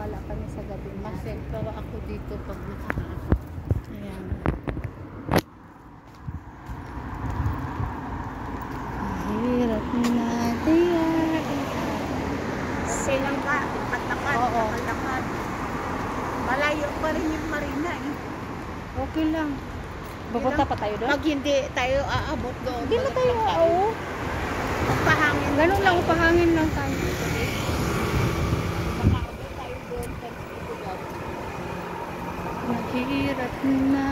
bahala kami sa gabi na. Kasi para ako dito pag nakaharap. Ayan. Hirap na tiyak. Okay lang ba? Patlakad, Oo. patlakad. Malayo pa rin yung marina eh. Okay lang. Pupunta pa tayo doon? Pag hindi tayo aabot doon. Hindi na tayo, oo. Pahangin. Ganun lang, upahangin lang tayo. Makaabot tayo doon. Pag dito lang. Mahirap na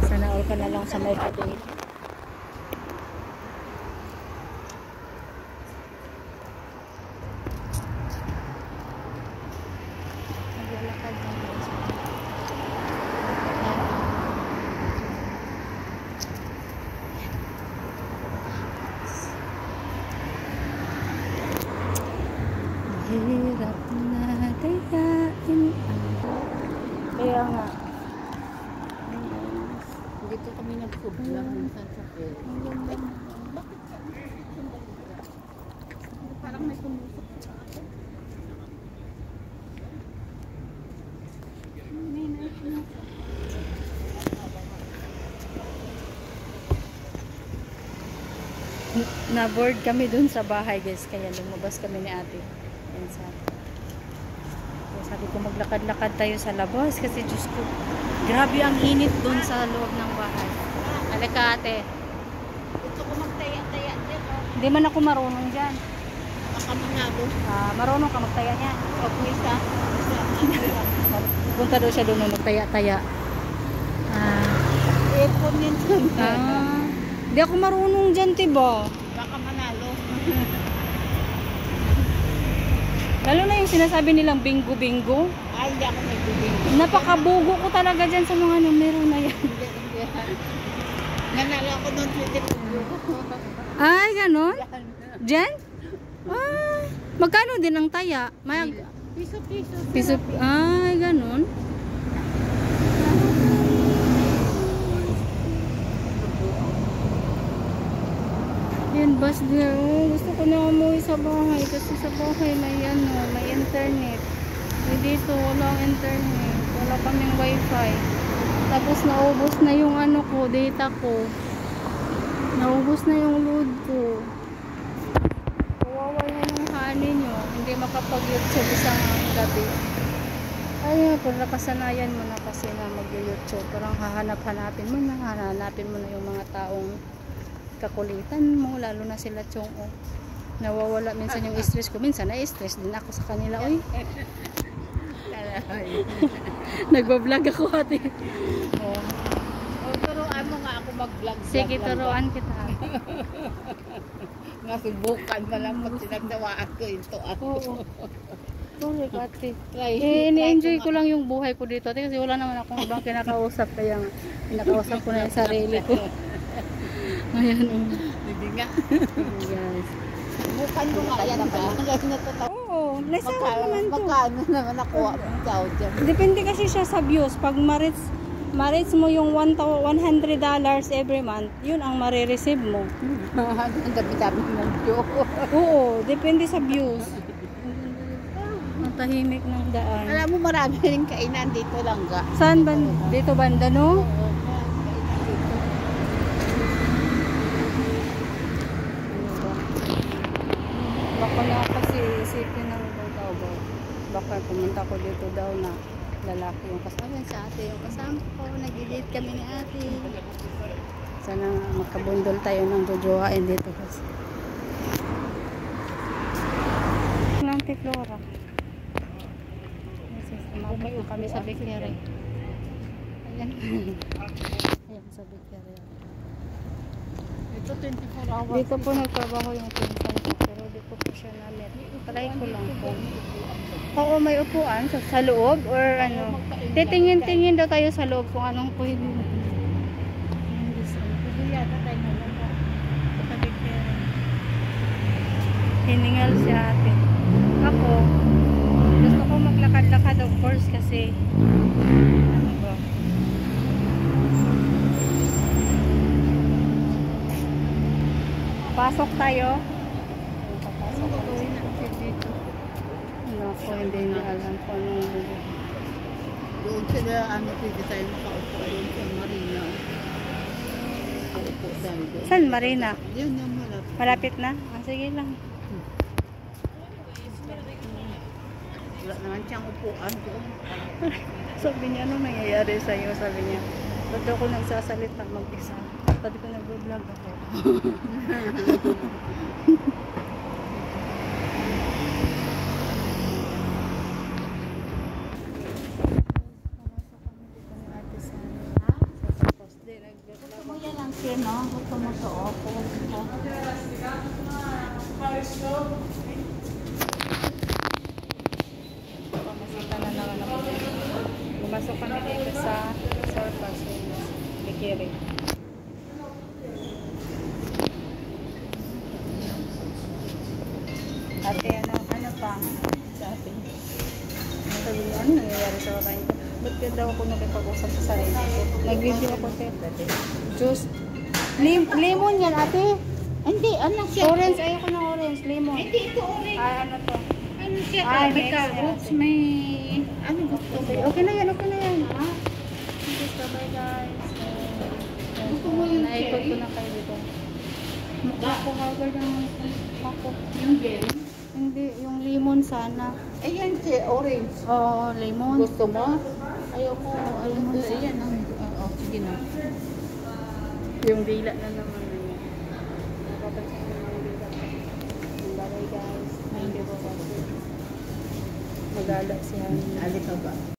sana all ka na lang sa may pati. Maglalakad lang guys. Mahirap na dayain kaya nga Dito kami nagsublang minsan sa pier. ang ganda mo. Parang may tumusok. Na-board kami dun sa bahay guys, kaya lumabas kami ni ate. Ayan sa kaya sabi ko maglakad-lakad tayo sa labas kasi Diyos ko, grabe ang init dun sa loob ng bahay. Halika ate. Gusto ko magtaya-taya dyan. Hindi man ako marunong dyan. Baka manabo. Marunong ka magtaya niya. Pag may isa. Punta daw siya doon magtaya-taya. Aircon yan dyan. Hindi ako marunong dyan, tiba. Baka manalo. Lalo na yung sinasabi nilang bingo-bingo. Ay, hindi ako may bubing. Napakabugo ko talaga dyan sa mga numero na yan. Hindi. Nanalo ako noon 20 Ay, ganon? Dyan? Magkano din ang taya? Piso-piso. Piso. Ay, ganon. Yan, bus there. Oh, gusto ko na umuwi sa bahay kasi sa bahay may may internet. Dito walang internet. Wala kaming wifi. Tapos naubos na yung data ko. Naubos na yung load ko. Kawawa yung honey nyo. Hindi makapag-YouTube isang gabi. Ay, kung nakasanayan mo na kasi na mag-YouTube, parang hahanap-hanapin mo na yung mga taong kakulitan mo, lalo na sila Chong. Nawawala minsan yung stress ko. Minsan na-stress din ako sa kanila. Oy. Nagbablog ako ate. Oh. Turuan mo nga ako mag-vlog. Sige, turuan kita. Nasubukan mo lang pag sinagdawaan ko ito. Oo. Sorry ate. Ini-enjoy Ini-enjoy ko lang yung buhay ko dito ate, kasi wala naman akong ibang kinakausap, kaya kinakausap ko na yung sarili ko. Ayan. Hindi nga. Guys. Subukan mo nga yan ka. Oo, naisawag naman to. Magkano naman nakuha mo ikaw dyan? Depende kasi siya sa views. Pag ma-reach mo yung $100 every month, yun ang marireceive mo. Ang dami-dami ng joke. Oo, depende sa views. Ang tahimik ng daan. Alam mo, marami rin kainan dito lang ga. Saan ba? Dito banda, no? Baka na kasi isipin ng tao ba? Baka pumunta ko dito daw na lalaki yung kasama. Sa ate yung kasama ko. Nag-date kami ni ate. Sana makabundol tayo ng jojoain dito kasi. Ng Tiklora. Umabot na kami sa bakery. Ayan. Ayan sa bakery. Ito 24 hours. Dito po nagtrabaho yung pinsan ko, pero di ko po siya na-met. Try ko lang po. Oo, may upuan sa loob or ano. Titingin-tingin daw tayo sa loob kung anong pwede. Hiningal si ate. Ako, gusto ko maglakad-lakad of course kasi ano ba? Pasok tayo. ko, hindi niya alam kung anong lugar. Doon sila, pwede tayo makaupo doon sa Marina. Makaupo tayo doon. Saan, Marina? Yan yung malapit. Malapit na? Ah, sige lang. Wala naman siyang upuan doon. Sabi niya, ano nangyayari sa'yo? Sabi niya, ba't ako nagsasalita mag-isa? Sabi ko, nag-vlog ako. Gusto mo yan ang sino? Gusto mo to opo. Pamasita na naman ako. Pumasok kami dito sa Surpas, Bikiri. Ate, ano pa? Sabi. Sabi niya, ano nangyayari sa babae ko? Ba't ka daw ako nakipag-usap sa sarili ko? Nag-video ako sa juice. Lemon yan, ate. Hindi, ano siya? Orange, ayoko ng orange. Lemon. Hindi, ito orange. Ay, ano to? Ano siya? Ay, Grabe ka. next, Oops, ate. may... Ano gusto mo? Okay na yan, okay na yan. Ha? Sige, bye guys. Gusto mo yung naikot ko cherry? na kayo dito. Mukha ko hagal ng ako. Yung gel? Hindi, yung lemon sana. Ayan siya, orange. Oo, lemon. Gusto mo? Ayoko. Ayoko. Ayan. Oo, sige na. Yung dila na naman na yan. Nakapansin ko yung dila. Bye guys. Thank you for watching. Magala si Hanin. Alika ba?